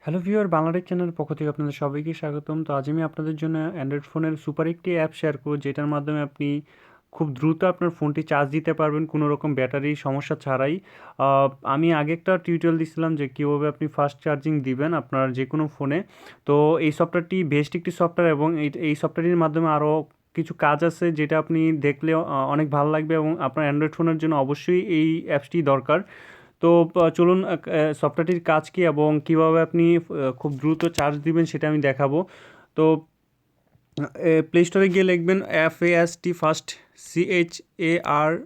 Hello viewer Bangla Tech চ্যানেলের পক্ষ থেকে আপনাদের সবাইকে স্বাগতম। তো আজ আমি আপনাদের জন্য অ্যান্ড্রয়েড ফোনের সুপার একটি অ্যাপ শেয়ার করব, যেটার মাধ্যমে আপনি খুব দ্রুত আপনার ফোনটি চার্জ দিতে পারবেন কোনো রকম ব্যাটারি সমস্যা ছাড়াই। আমি আগে একটা টিউটোরিয়াল দিছিলাম যে কীভাবে আপনি ফাস্ট চার্জিং দিবেন আপনার যে কোনো ফোনে। তো এই সফটওয়্যারটি বেস্ট একটি সফটওয়্যার এবং এই সফটওয়্যারটির মাধ্যমে আরও কিছু কাজ আছে যেটা আপনি দেখলে অনেক ভালো লাগবে এবং আপনার অ্যান্ড্রয়েড ফোনের জন্য অবশ্যই এই অ্যাপসটি দরকার। তো চলুন সফটওয়্যারটির কাজ কী এবং কীভাবে আপনি খুব দ্রুত চার্জ দিবেন সেটা আমি দেখাবো। তো প্লে স্টোরে গিয়ে লিখবেন FAST fast CHARGE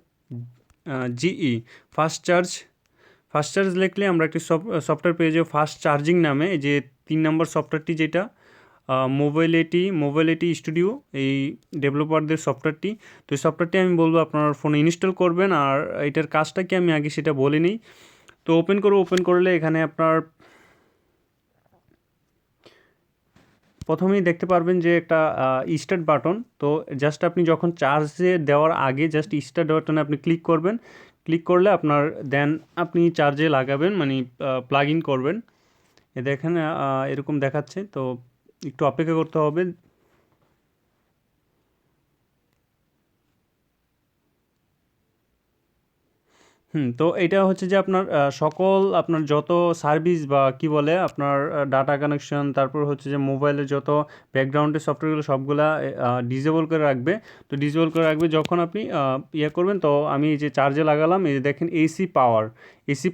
fast charge লিখলে আমরা একটি সফটওয়্যার পেয়ে যাবো ফাস্ট চার্জিং নামে। এই যে 3 নম্বর সফটওয়্যারটি যেটা মোবাইলিটি স্টুডিও, এই ডেভেলপারদের সফটওয়্যারটি। তো এই সফটওয়্যারটি আমি বলবো আপনার ফোনে ইনস্টল করবেন, আর এটার কাজটা কি আমি আগে সেটা বলে নিই। তো ওপেন করলে এখানে আপনার প্রথমেই দেখতে পারবেন যে একটা স্টার্ট বাটন। তো জাস্ট আপনি যখন চার্জে দেওয়ার আগে জাস্ট স্টার্ট বাটনে আপনি ক্লিক করবেন। ক্লিক করলে আপনার দেন আপনি চার্জে লাগাবেন, মানে প্লাগ ইন করবেন। দেখেন এরকম দেখাচ্ছে, তো একটু অপেক্ষা করতে হবে। তো এটা হচ্ছে যে আপনার সকল আপনার যত সার্ভিস বা কি বলে আপনার ডাটা কানেকশন, তারপর হচ্ছে যে মোবাইলের যত ব্যাকগ্রাউন্ডের সফটওয়্যারগুলো সবগুলা ডিসেবল করে রাখবে। তো ডিসেবল করে রাখবে যখন আপনি ইয়ে করবেন। তো আমি এই যে চার্জে লাগালাম, এই যে দেখেন এসি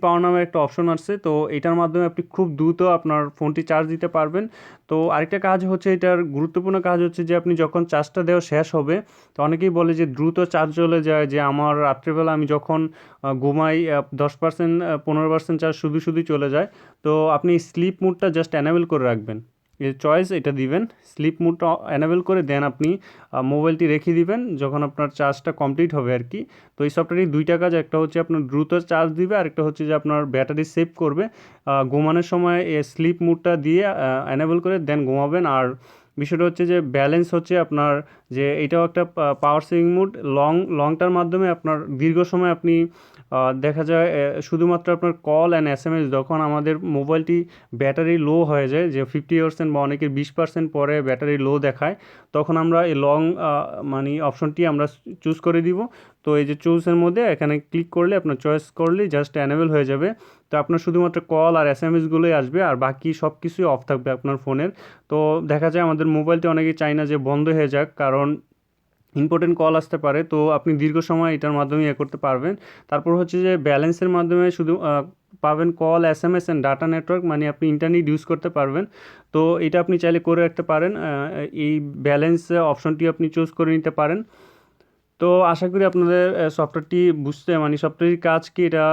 পাওয়ার নামের একটা অপশন আসছে। তো এটার মাধ্যমে আপনি খুব দ্রুত আপনার ফোনটি চার্জ দিতে পারবেন। তো আরেকটা কাজ হচ্ছে, এটার গুরুত্বপূর্ণ কাজ হচ্ছে যে আপনি যখন চার্জটা দেওয়া শেষ হবে, তো অনেকেই বলে যে দ্রুত চার্জ চলে যায়, যে আমার রাত্রেবেলা আমি যখন ঘুমাই 10% 15% চার্জ শুধু চলে যায়। তো আপনি স্লিপ মুডটা জাস্ট অ্যানেবল করে রাখবেন, এই চয়েস এটা দিবেন, স্লিপ মুডটা অ্যানেবল করে দেন আপনি মোবাইলটি রেখে দিবেন যখন আপনার চার্জটা কমপ্লিট হবে আর কি। তো এই সফটওয়্যারটি দুইটা কাজ, একটা হচ্ছে আপনার দ্রুত চার্জ দিবে, আরেকটা হচ্ছে যে আপনার ব্যাটারি সেভ করবে। ঘুমানোর সময় স্লিপ মুডটা দিয়ে অ্যানেবল করে দেন ঘুমাবেন। আর বিষয়টা হচ্ছে যে ব্যালেন্স হচ্ছে আপনার, যে এটাও একটা পাওয়ার সেভিং মুড। লংটার মাধ্যমে আপনার দীর্ঘ সময় আপনি দেখা যায় শুধুমাত্র আপনার কল অ্যান্ড SMS, যখন আমাদের মোবাইলটি ব্যাটারি লো হয়ে যায়, যে 50% বা অনেকের 20% পরে ব্যাটারি লো দেখায়, তখন আমরা এই লং মানে অপশনটি আমরা চুজ করে দিব। তো এই যে চুজের মধ্যে এখানে ক্লিক করলে আপনার চয়েস করলেই জাস্ট অ্যানেবল হয়ে যাবে। তো আপনার শুধুমাত্র কল আর SMSগুলোই আসবে, আর বাকি সব কিছুই অফ থাকবে আপনার ফোনের। তো দেখা যায় আমাদের মোবাইলটি অনেকেই চায় না যে বন্ধ হয়ে যাক, কারণ ইম্পর্টেন্ট কল আসতে পারে। তো আপনি দীর্ঘ সময় এটার মাধ্যমে ইয়ে করতে পারবেন। তারপর হচ্ছে যে ব্যালেন্সের মাধ্যমে শুধু পাবেন call, SMS and data network, মানে আপনি ইন্টারনেট ইউজ করতে পারবেন। তো এটা আপনি চাইলে করে রাখতে পারেন, এই ব্যালেন্স অপশনটি আপনি চুজ করে নিতে পারেন। তো আশা করি আপনাদের সফটওয়্যারটি বুঝতে, মানে সফটওয়্যারের কাজ কি এটা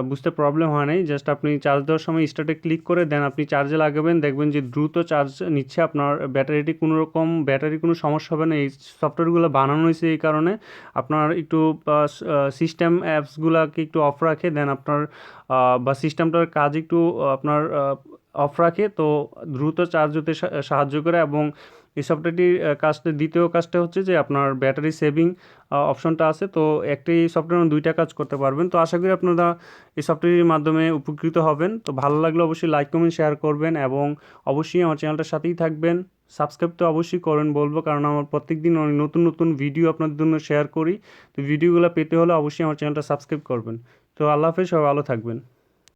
বুঝতে প্রবলেম হয় নাই। জাস্ট আপনি চার্জ দেওয়ার সময় স্টার্টে ক্লিক করে দেন আপনি চার্জে লাগাবেন, দেখবেন যে দ্রুত চার্জ নিচ্ছে আপনার ব্যাটারিটি, কোনো রকম ব্যাটারির কোনো সমস্যা হবে না। এই সফটওয়্যারগুলো বানানো হয়েছে এই কারণে আপনার একটু সিস্টেম অ্যাপসগুলোকে একটু অফ রাখে, দেন আপনার বা সিস্টেমটার কাজ একটু আপনার অফ রাখে, তো দ্রুত চার্জ হতে সাহায্য করে। এবং এই সফটওয়্যারটির কাজটা, দ্বিতীয় কাজটা হচ্ছে যে আপনার ব্যাটারি সেভিং অপশনটা আছে। তো একটি সফটওয়্যার দুইটা কাজ করতে পারবেন। তো আশা করি আপনারা এই সফটওয়্যারের মাধ্যমে উপকৃত হবেন। তো ভালো লাগলে অবশ্যই লাইক কমেন্ট শেয়ার করবেন এবং অবশ্যই আমার চ্যানেলটার সাথেই থাকবেন। সাবস্ক্রাইব তো অবশ্যই করবেন বলবো, কারণ আমার প্রত্যেকদিন অনেক নতুন ভিডিও আপনাদের জন্য শেয়ার করি। তো ভিডিওগুলো পেতে হলে অবশ্যই আমার চ্যানেলটা সাবস্ক্রাইব করবেন। তো আল্লাহ হাফেজ, সবাই ভালো থাকবেন।